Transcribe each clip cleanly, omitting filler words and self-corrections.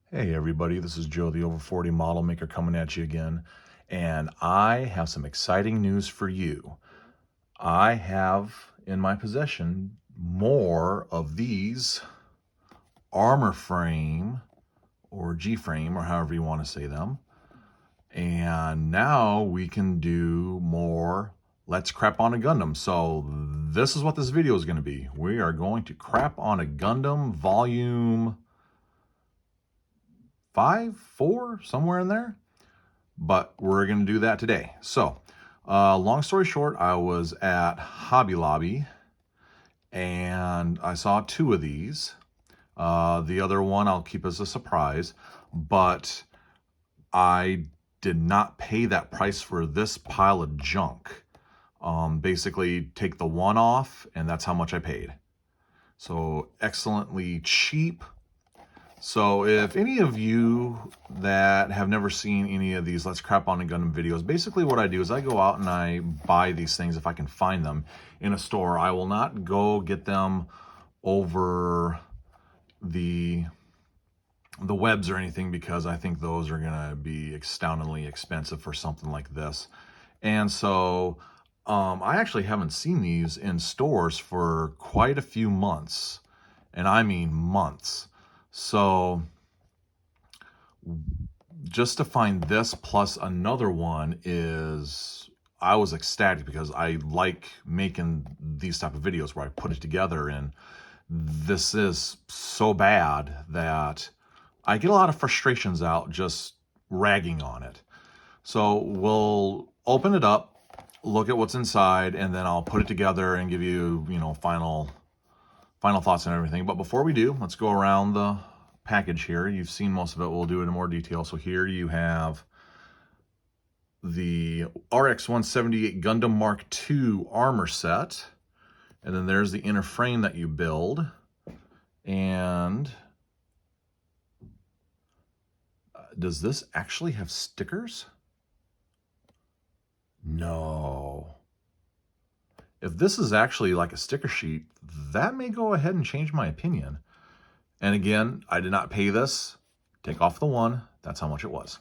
Hey everybody, this is Joe, the over 40 model maker, coming at you again, and I have some exciting news for you. I have in my possession more of these armor frame or G-frame, or however you want to say them, and now we can do more Let's Crap on a Gundam. So this is what this video is going to be. We are going to crap on a Gundam volume 5, 4, somewhere in there. But we're going to do that today. So, long story short, I was at Hobby Lobby and I saw 2 of these. The other one I'll keep as a surprise, but I did not pay that price for this pile of junk. Basically, take the one off, and that's how much I paid. So, excellently cheap. So if any of you that have never seen any of these Let's Crap on a Gundam videos, basically what I do is I go out and I buy these things if I can find them in a store. I will not go get them over the webs or anything, because I think those are going to be astoundingly expensive for something like this. And so I actually haven't seen these in stores for quite a few months, and I mean months. So just to find this plus another one I was ecstatic, because I like making these type of videos where I put it together, and this is so bad that I get a lot of frustrations out just ragging on it. So we'll open it up, look at what's inside, and then I'll put it together and give you, final thoughts and everything. But before we do, let's go around the package here. You've seen most of it. We'll do it in more detail. So here you have the RX-178 Gundam Mark II armor set. And then there's the inner frame that you build. And does this actually have stickers? No. If this is actually like a sticker sheet, that may go ahead and change my opinion. And again, I did not pay this. Take off the one. That's how much it was.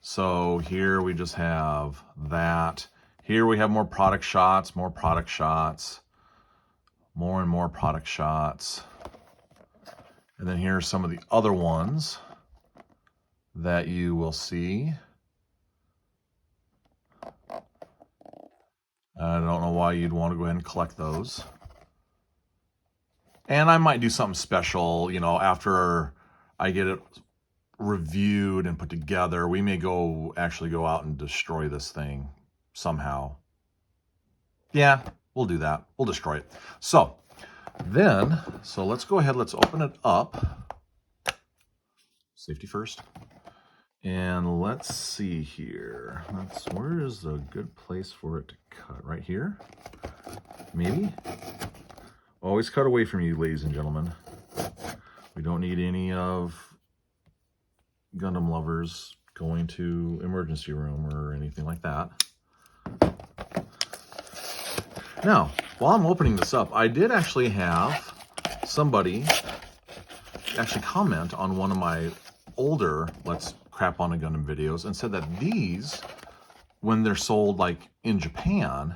So here we just have that. Here we have more product shots, more product shots, more and more product shots. And then here are some of the other ones that you will see. I don't know why you'd want to go ahead and collect those. And I might do something special, after I get it reviewed and put together. We may actually go out and destroy this thing somehow. Yeah, we'll do that. We'll destroy it. So let's go ahead. Let's open it up. Safety first. And let's see here. Where is a good place for it to cut? Right here? Maybe? Always cut away from you, ladies and gentlemen. We don't need any of Gundam lovers going to emergency room or anything like that. Now, while I'm opening this up, I did actually have somebody actually comment on one of my older Let's Crap on a Gundam videos and said that these, when they're sold like in Japan,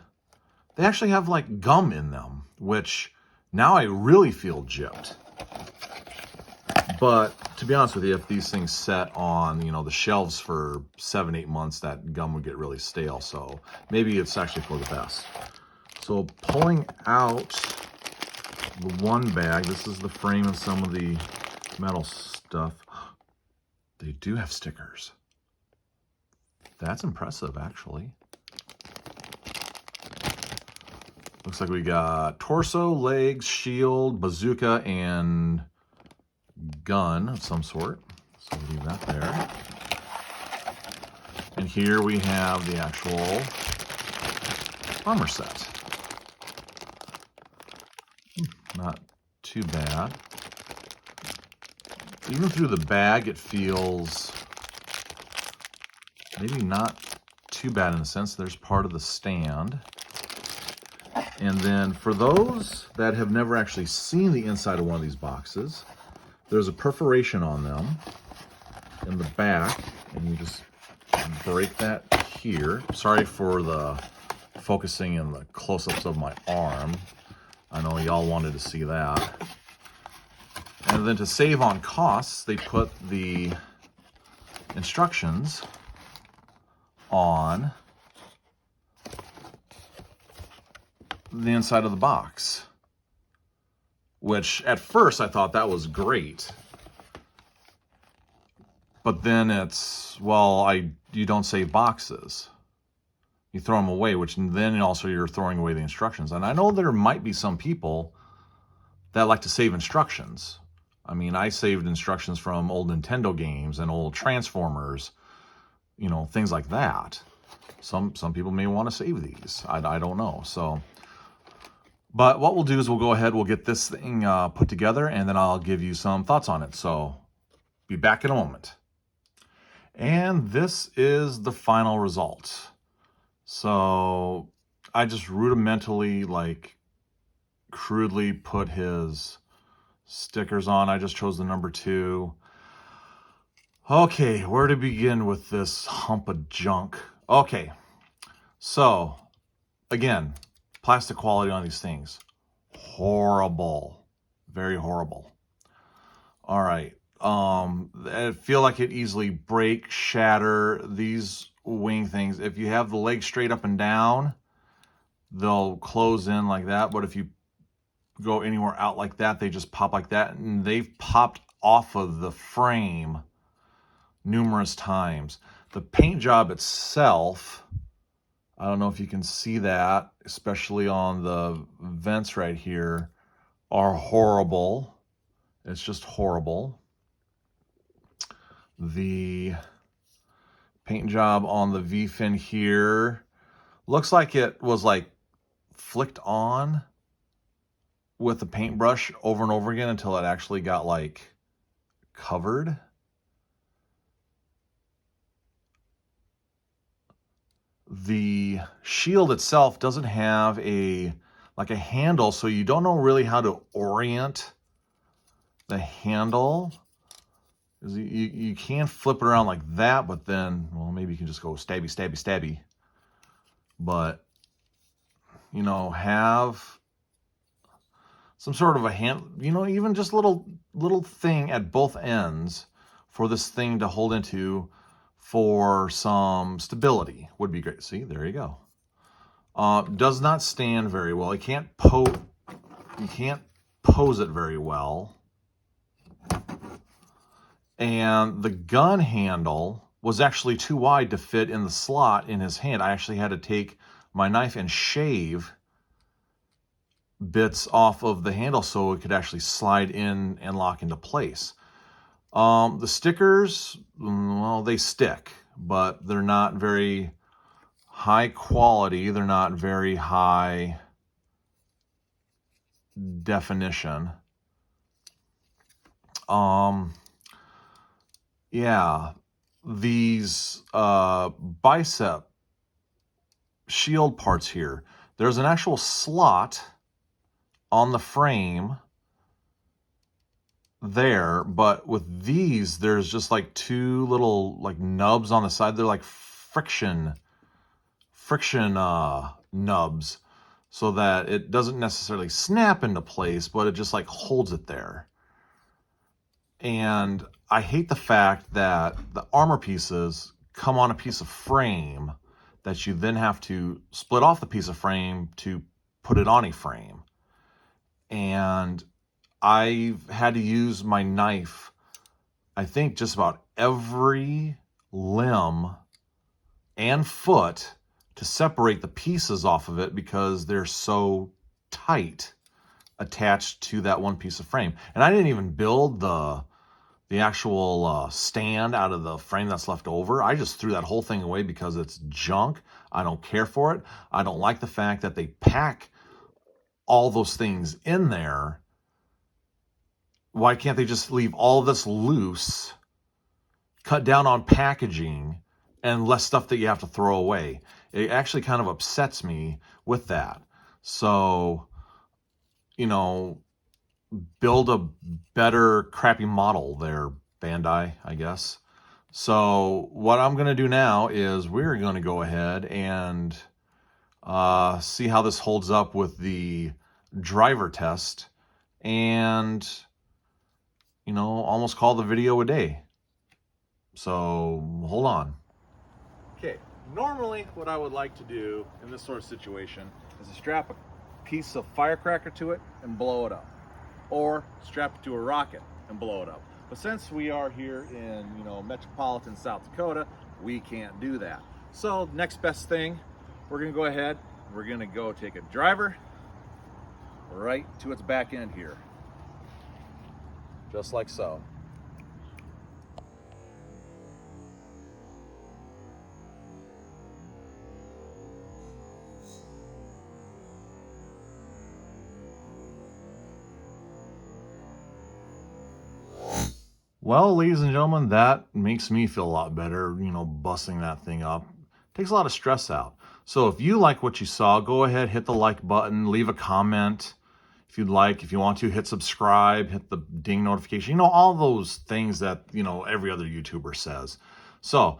they actually have like gum in them, which now I really feel gypped. But to be honest with you, if these things set on, the shelves for 7-8 months, that gum would get really stale. So maybe it's actually for the best. So pulling out the one bag, this is the frame and some of the metal stuff. They do have stickers. That's impressive, actually. Looks like we got torso, legs, shield, bazooka, and gun of some sort. So we'll leave that there. And here we have the actual armor set. Not too bad. Even through the bag, it feels maybe not too bad in a sense. There's part of the stand. And then for those that have never actually seen the inside of one of these boxes, there's a perforation on them. in the back, and you just break that here. Sorry for the focusing in the close-ups of my arm. I know y'all wanted to see that. And then to save on costs, they put the instructions on the inside of the box, which at first I thought that was great. But then it's, well, you don't save boxes. You throw them away, which then also you're throwing away the instructions. And I know there might be some people that like to save instructions. I mean, I saved instructions from old Nintendo games and old Transformers, you know, things like that. Some people may want to save these. I don't know. So, but what we'll do is we'll go ahead, we'll get this thing put together, and then I'll give you some thoughts on it. So, be back in a moment. And this is the final result. So, I just rudimentally, like, crudely put his stickers on. I just chose the number 2. Okay, where to begin with this hump of junk? Okay, so again, plastic quality on these things, horrible, very horrible. All right, I feel like it easily break, shatter. These wing things, if you have the legs straight up and down, they'll close in like that, but if you go anywhere out like that, they just pop like that, and they've popped off of the frame numerous times. The paint job itself, I don't know if you can see that, especially on the vents right here, are horrible. It's just horrible. The paint job on the V-fin here looks like it was like flicked on with the paintbrush over and over again until it actually got like covered. The shield itself doesn't have a handle, so you don't know really how to orient the handle. You can flip it around like that, but then, well, maybe you can just go stabby, stabby, stabby. But, you know, have some sort of a hand, you know, even just little thing at both ends for this thing to hold into for some stability would be great. See, there you go. Does not stand very well. You can't pose it very well. And the gun handle was actually too wide to fit in the slot in his hand. I actually had to take my knife and shave bits off of the handle so it could actually slide in and lock into place. The stickers, well, they stick, but they're not very high quality. They're not very high definition. Yeah, these bicep shield parts here, there's an actual slot on the frame there, but with these, there's just like 2 little like nubs on the side. They're like friction nubs, so that it doesn't necessarily snap into place, but it just like holds it there. And I hate the fact that the armor pieces come on a piece of frame that you then have to split off the piece of frame to put it on a frame. And I've had to use my knife, I think, just about every limb and foot to separate the pieces off of it because they're so tight attached to that one piece of frame. And I didn't even build the actual stand out of the frame that's left over. I just threw that whole thing away because it's junk. I don't care for it. I don't like the fact that they pack all those things in there. Why can't they just leave all of this loose, cut down on packaging, and less stuff that you have to throw away? It actually kind of upsets me with that. So, you know, build a better crappy model there, Bandai, I guess. So what I'm going to do now is we're going to go ahead and see how this holds up with the driver test, and almost call the video a day. So hold on. Okay, normally what I would like to do in this sort of situation is to strap a piece of firecracker to it and blow it up, or strap it to a rocket and blow it up. But since we are here in metropolitan South Dakota, we can't do that. So next best thing, we're gonna go ahead, we're gonna go take a driver right to its back end here, just like so. Well, ladies and gentlemen, that makes me feel a lot better, busting that thing up. Takes a lot of stress out. So if you like what you saw, go ahead, hit the like button, leave a comment if you'd like. If you want to, hit subscribe, hit the ding notification, all those things that, every other YouTuber says. So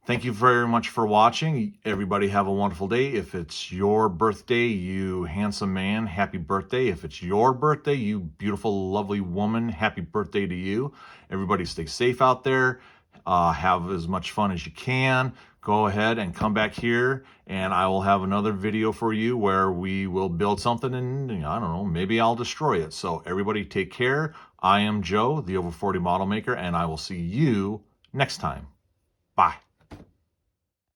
thank you very much for watching. Everybody have a wonderful day. If it's your birthday, you handsome man, happy birthday. If it's your birthday, you beautiful, lovely woman, happy birthday to you. Everybody stay safe out there. Have as much fun as you can. Go ahead and come back here, and I will have another video for you where we will build something, and I don't know, maybe I'll destroy it. So everybody take care. I am Joe, the Over 40 Model Maker, and I will see you next time. Bye.